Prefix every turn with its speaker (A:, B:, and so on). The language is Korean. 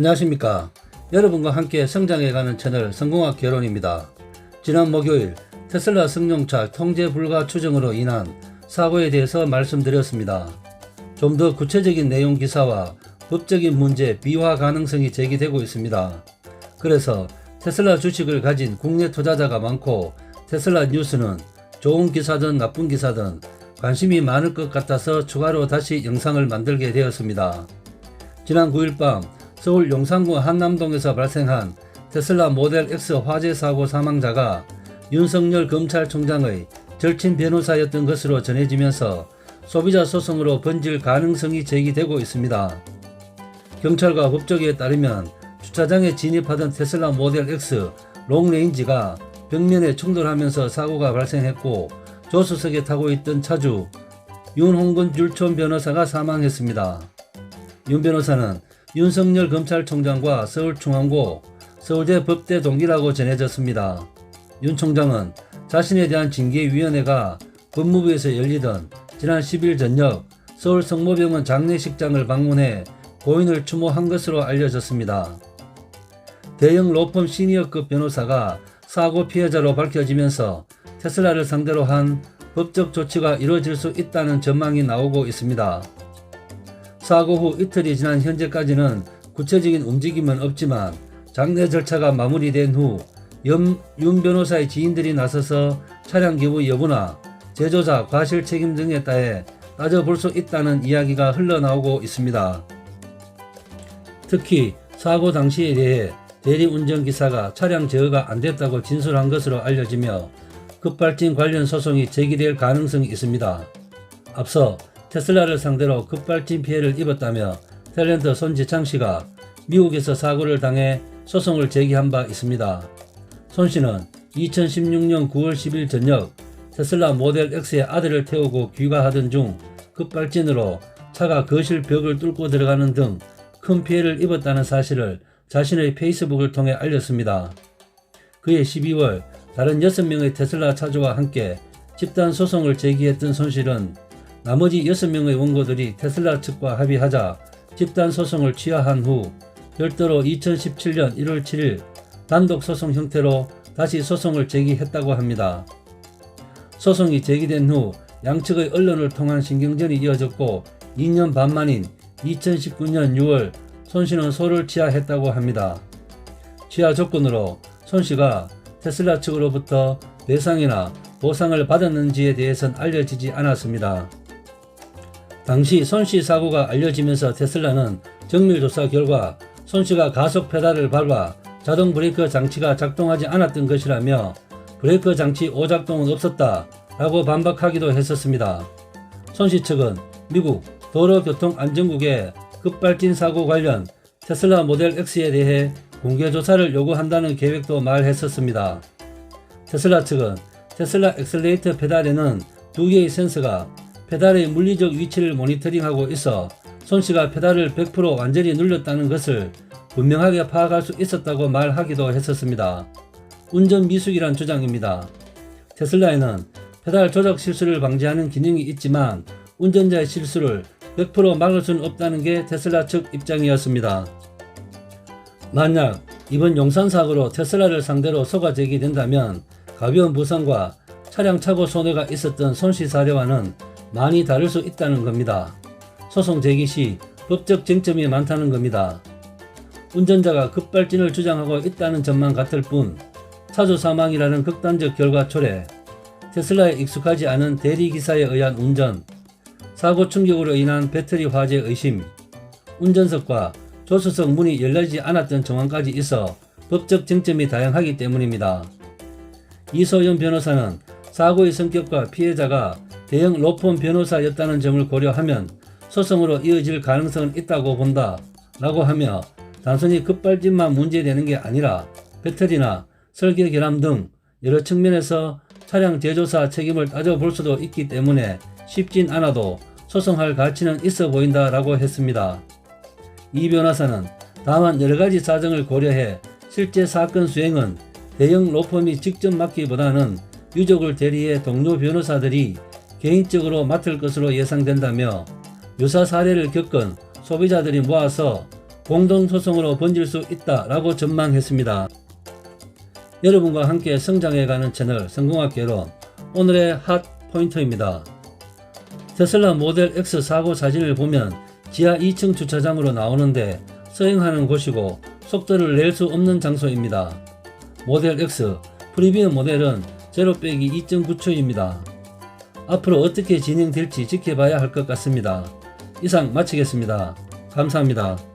A: 안녕하십니까. 여러분과 함께 성장해가는 채널 성공학 개론입니다. 지난 목요일 테슬라 승용차 통제 불가 추정으로 인한 사고에 대해서 말씀드렸습니다. 좀 더 구체적인 내용 기사와 법적인 문제 비화 가능성이 제기되고 있습니다. 그래서 테슬라 주식을 가진 국내 투자자가 많고 테슬라 뉴스는 좋은 기사든 나쁜 기사든 관심이 많을 것 같아서 추가로 다시 영상을 만들게 되었습니다. 지난 9일 밤 서울 용산구 한남동에서 발생한 테슬라 모델 X 화재 사고 사망자가 윤석열 검찰총장의 절친 변호사였던 것으로 전해지면서 소비자 소송으로 번질 가능성이 제기되고 있습니다. 경찰과 법조계에 따르면 주차장에 진입하던 테슬라 모델 X 롱레인지가 벽면에 충돌하면서 사고가 발생했고 조수석에 타고 있던 차주 윤홍근 율촌 변호사가 사망했습니다. 윤 변호사는 윤석열 검찰총장과 서울중앙고, 서울대 법대 동기라고 전해졌습니다. 윤 총장은 자신에 대한 징계위원회가 법무부에서 열리던 지난 10일 저녁 서울 성모병원 장례식장을 방문해 고인을 추모한 것으로 알려졌습니다. 대형 로펌 시니어급 변호사가 사고 피해자로 밝혀지면서 테슬라를 상대로 한 법적 조치가 이루어질 수 있다는 전망이 나오고 있습니다. 사고 후 이틀이 지난 현재까지는 구체적인 움직임은 없지만 장례 절차가 마무리된 후 윤 변호사의 지인들이 나서서 차량 기부 여부나 제조사 과실 책임 등에 따라 따져볼 수 있다는 이야기가 흘러나오고 있습니다. 특히 사고 당시에 대해 대리운전기사가 차량 제어가 안됐다고 진술한 것으로 알려지며 급발진 관련 소송이 제기될 가능성이 있습니다. 앞서 테슬라를 상대로 급발진 피해를 입었다며 탤런트 손지창씨가 미국에서 사고를 당해 소송을 제기한 바 있습니다. 손씨는 2016년 9월 10일 저녁 테슬라 모델 X의 아들을 태우고 귀가하던 중 급발진으로 차가 거실 벽을 뚫고 들어가는 등 큰 피해를 입었다는 사실을 자신의 페이스북을 통해 알렸습니다. 그해 12월 다른 6명의 테슬라 차주와 함께 집단 소송을 제기했던 손씨는 나머지 6명의 원고들이 테슬라 측과 합의하자 집단 소송을 취하한 후 별도로 2017년 1월 7일 단독 소송 형태로 다시 소송을 제기했다고 합니다. 소송이 제기된 후 양측의 언론을 통한 신경전이 이어졌고 2년 반 만인 2019년 6월 손씨는 소를 취하했다고 합니다. 취하 조건으로 손씨가 테슬라 측으로부터 배상이나 보상을 받았는지에 대해서는 알려지지 않았습니다. 당시 손씨 사고가 알려지면서 테슬라는 정밀조사 결과 손씨가 가속 페달을 밟아 자동 브레이크 장치가 작동하지 않았던 것이라며 브레이크 장치 오작동은 없었다 라고 반박하기도 했었습니다. 손씨 측은 미국 도로교통안전국에 급발진 사고 관련 테슬라 모델 X에 대해 공개조사를 요구한다는 계획도 말했었습니다. 테슬라 측은 테슬라 엑셀레이터 페달에는 2개의 센서가 페달의 물리적 위치를 모니터링하고 있어 손씨가 페달을 100% 완전히 눌렸다는 것을 분명하게 파악할 수 있었다고 말하기도 했었습니다. 운전 미숙이란 주장입니다. 테슬라에는 페달 조작 실수를 방지하는 기능이 있지만 운전자의 실수를 100% 막을 수는 없다는 게 테슬라 측 입장이었습니다. 만약 이번 용산 사고로 테슬라를 상대로 소가 제기된다면 가벼운 부상과 차량 차고 손해가 있었던 손씨 사례와는 많이 다를 수 있다는 겁니다. 소송 제기 시 법적 쟁점이 많다는 겁니다. 운전자가 급발진을 주장하고 있다는 점만 같을 뿐 차주 사망이라는 극단적 결과 초래, 테슬라에 익숙하지 않은 대리기사에 의한 운전, 사고 충격으로 인한 배터리 화재 의심, 운전석과 조수석 문이 열리지 않았던 정황까지 있어 법적 쟁점이 다양하기 때문입니다. 이소연 변호사는 사고의 성격과 피해자가 대형 로펌 변호사였다는 점을 고려하면 소송으로 이어질 가능성은 있다고 본다 라고 하며 단순히 급발진만 문제되는 게 아니라 배터리나 설계 결함 등 여러 측면에서 차량 제조사 책임을 따져볼 수도 있기 때문에 쉽진 않아도 소송할 가치는 있어 보인다 라고 했습니다. 이 변호사는 다만 여러가지 사정을 고려해 실제 사건 수행은 대형 로펌이 직접 맡기보다는 유족을 대리해 동료 변호사들이 개인적으로 맡을 것으로 예상된다며 유사 사례를 겪은 소비자들이 모아서 공동소송으로 번질 수 있다라고 전망했습니다. 여러분과 함께 성장해가는 채널 성공학 개론, 오늘의 핫 포인트입니다. 테슬라 모델 X 사고 사진을 보면 지하 2층 주차장으로 나오는데 서행하는 곳이고 속도를 낼 수 없는 장소입니다. 모델 X 프리미엄 모델은 0-2.9초입니다. 앞으로 어떻게 진행될지 지켜봐야 할 것 같습니다. 이상 마치겠습니다. 감사합니다.